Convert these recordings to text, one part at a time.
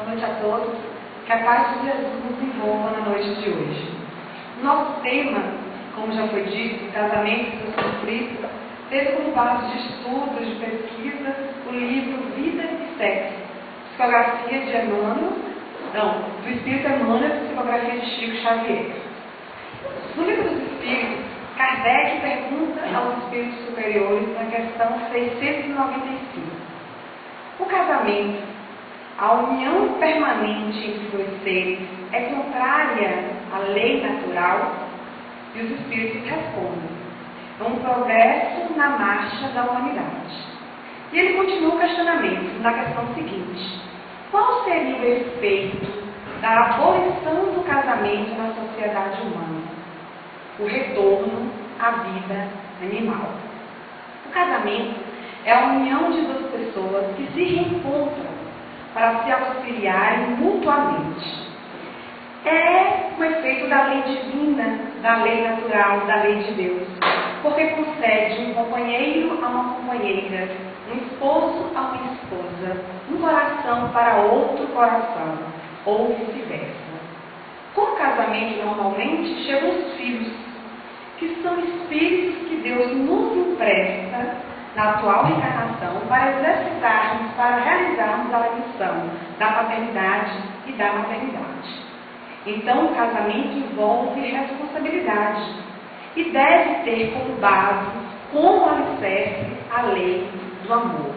Boa noite a todos. Que a paz de Jesus nos envolva na noite de hoje. Nosso tema, como já foi dito, casamento e seus conflitos, teve como base de estudos, de pesquisa, o livro Vida e Sexo, psicografia de do Espírito Emmanuel e psicografia de Chico Xavier. No livro dos Espíritos, Kardec pergunta aos espíritos superiores na questão 695. O casamento, a união permanente entre dois seres, é contrária à lei natural? E os espíritos respondem: é um progresso na marcha da humanidade. E ele continua o questionamento na questão seguinte: qual seria o efeito da abolição do casamento na sociedade humana? O retorno à vida animal. O casamento é a união de duas pessoas que se reencontram para se auxiliarem mutuamente. É um efeito da lei divina, da lei natural, da lei de Deus, porque concede um companheiro a uma companheira, um esposo a uma esposa, um coração para outro coração, ou vice-versa. Com o casamento, normalmente, chegam os filhos, que são espíritos que Deus nos empresta na atual encarnação para exercitarmos, para realizarmos a missão da paternidade e da maternidade. Então, o casamento envolve responsabilidade e deve ter como base, como alicerce, a lei do amor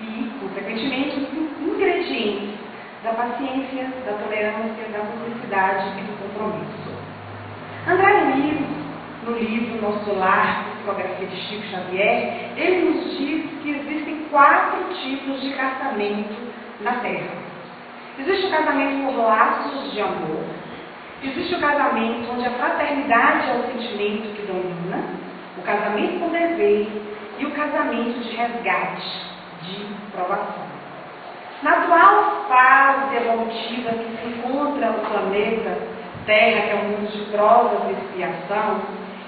e, consequentemente, os ingredientes da paciência, da tolerância, da cumplicidade e do compromisso. André Luiz, no livro Nosso Lar, psicografia de Chico Xavier, ele nos diz que existem 4 tipos de casamento na Terra. Existe o casamento por laços de amor, existe o casamento onde a fraternidade é o sentimento que domina, o casamento por dever e o casamento de resgate, de provação. Na atual fase evolutiva que se encontra o planeta Terra, que é um mundo de provas e expiação,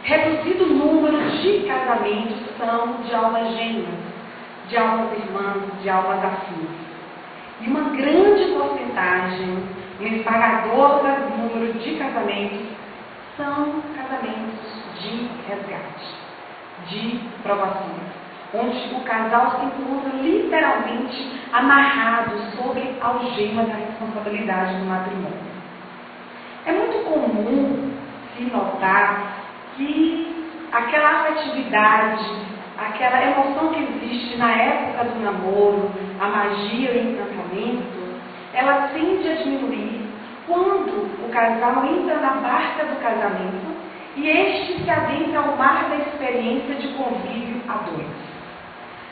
reduzido número de casamentos são de almas gêmeas, de almas irmãs, de almas afins. E uma grande porcentagem, um esmagador número de casamentos, são casamentos de resgate, de provações, onde o casal se encontra literalmente amarrado sobre a algema da responsabilidade do matrimônio. É muito comum se notar que aquela afetividade, aquela emoção que existe na época do namoro, a magia e o encantamento, ela tende a diminuir quando o casal entra na barca do casamento e este se adentra ao mar da experiência de convívio a dois.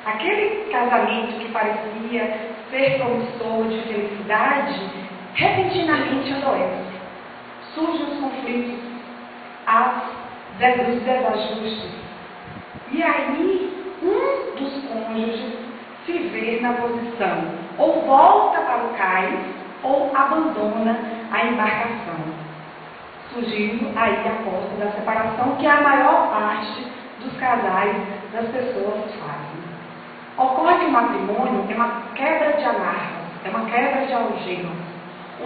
Aquele casamento que parecia ser promissor de felicidade, repentinamente adoece. Surgem os conflitos, os desajustes. E aí, um dos cônjuges se vê na posição, ou volta para o cais, ou abandona a embarcação, surgindo aí a porta da separação, que a maior parte dos casais, das pessoas fazem. Ocorre que o matrimônio é uma quebra de amarras, é uma quebra de algemas,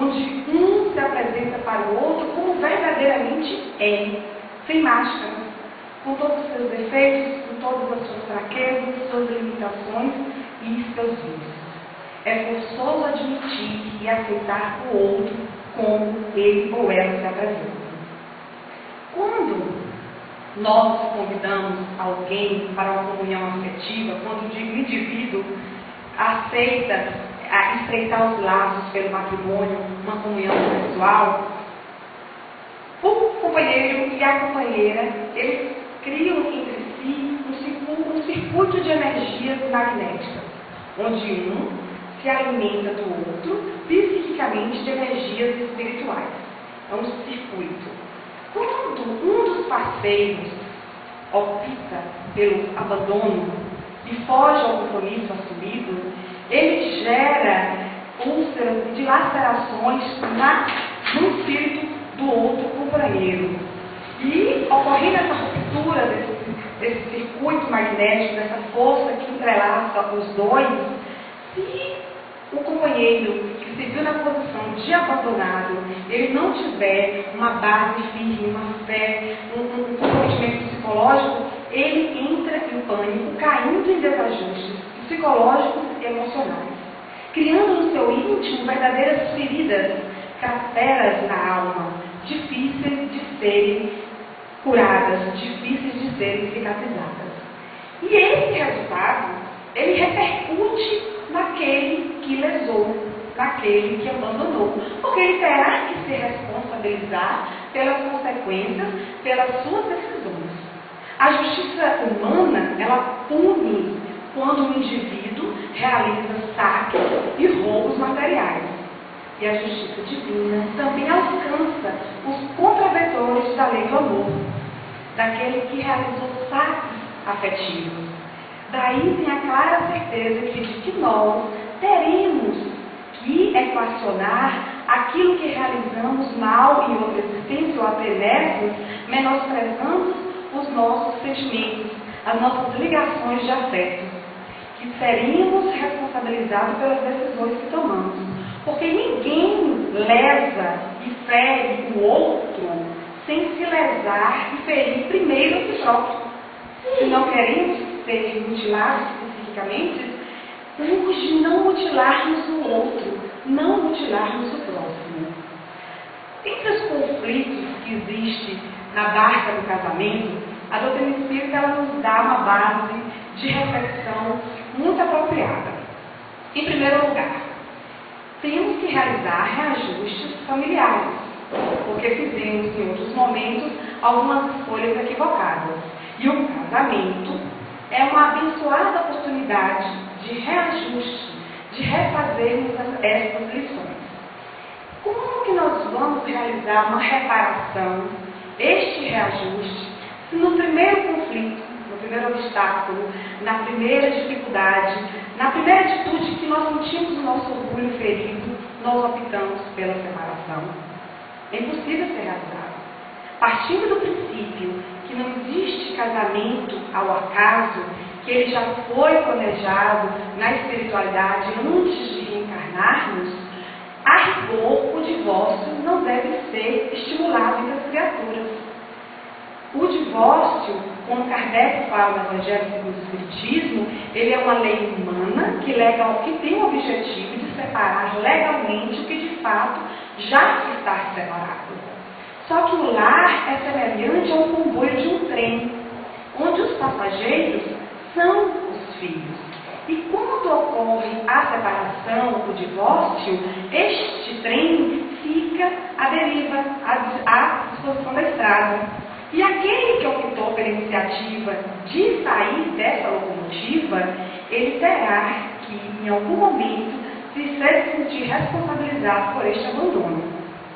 onde um se apresenta para o outro como verdadeiramente é, sem máscara, com todos os seus defeitos, com todas as suas fraquezas, suas limitações e seus vícios. É forçoso admitir e aceitar o outro como ele ou ela se apresenta. Quando nós convidamos alguém para uma comunhão afetiva, quando o indivíduo aceita estreitar os laços pelo matrimônio, uma comunhão sexual, o companheiro e a companheira, eles criam entre si um circuito de energias magnéticas, onde um se alimenta do outro psiquicamente de energias espirituais. É um circuito. Quando um dos parceiros opta pelo abandono e foge ao compromisso assumido, ele gera úlceras e dilacerações no espírito do outro companheiro. E, ocorrendo essa ruptura desse circuito magnético, dessa força que entrelaça os dois, se o companheiro que se viu na posição de abandonado, ele não tiver uma base firme, uma fé, um comprometimento psicológico, ele entra em pânico, caindo em desajustes psicológicos e emocionais, criando no seu íntimo verdadeiras feridas, crateras na alma, difíceis de serem curadas, difíceis de serem cicatrizadas. E esse resultado, ele repercute naquele que lesou, naquele que abandonou, porque ele terá que se responsabilizar pelas consequências, pelas suas decisões. A justiça humana, ela pune quando o indivíduo realiza saques e roubos materiais. E a justiça divina também alcança os contraventores da lei do amor, daquele que realizou saques afetivos. Daí tem a clara certeza de que nós teremos que equacionar aquilo que realizamos mal em outra existência ou até nessas, menosprezando os nossos sentimentos, as nossas ligações de afeto, que seríamos responsabilizados pelas decisões que tomamos. Porque ninguém lesa e fere o outro sem se lesar e ferir primeiro a si próprio. Se não queremos ser mutilados especificamente, urge não mutilarmos o outro, não mutilarmos o próximo. Entre os conflitos que existem na barca do casamento, a doutrina espírita ela nos dá uma base de reflexão muito apropriada. Em primeiro lugar, temos que realizar reajustes familiares, porque fizemos em outros momentos algumas escolhas equivocadas. E o casamento é uma abençoada oportunidade de reajuste, de refazermos essas lições. Como que nós vamos realizar uma reparação, este reajuste, se no primeiro conflito, no primeiro obstáculo, na primeira dificuldade, na primeira atitude que nós sentimos o nosso orgulho ferido, nós optamos pela separação? É impossível ser realizado. Partindo do princípio que não existe casamento ao acaso, que ele já foi planejado na espiritualidade antes de reencarnarmos, a rigor, o divórcio não deve ser estimulado entre as criaturas. O divórcio, como Kardec fala no Evangelho segundo o Espiritismo, ele é uma lei humana que tem o objetivo de separar legalmente o que de fato já está separado. Só que o lar é semelhante a um comboio de um trem, onde os passageiros são os filhos. E quando ocorre a separação, o divórcio, este trem fica à deriva, à disposição da estrada. E aquele que optou pela iniciativa de sair dessa locomotiva, ele terá que, em algum momento, se sentir responsabilizado por este abandono.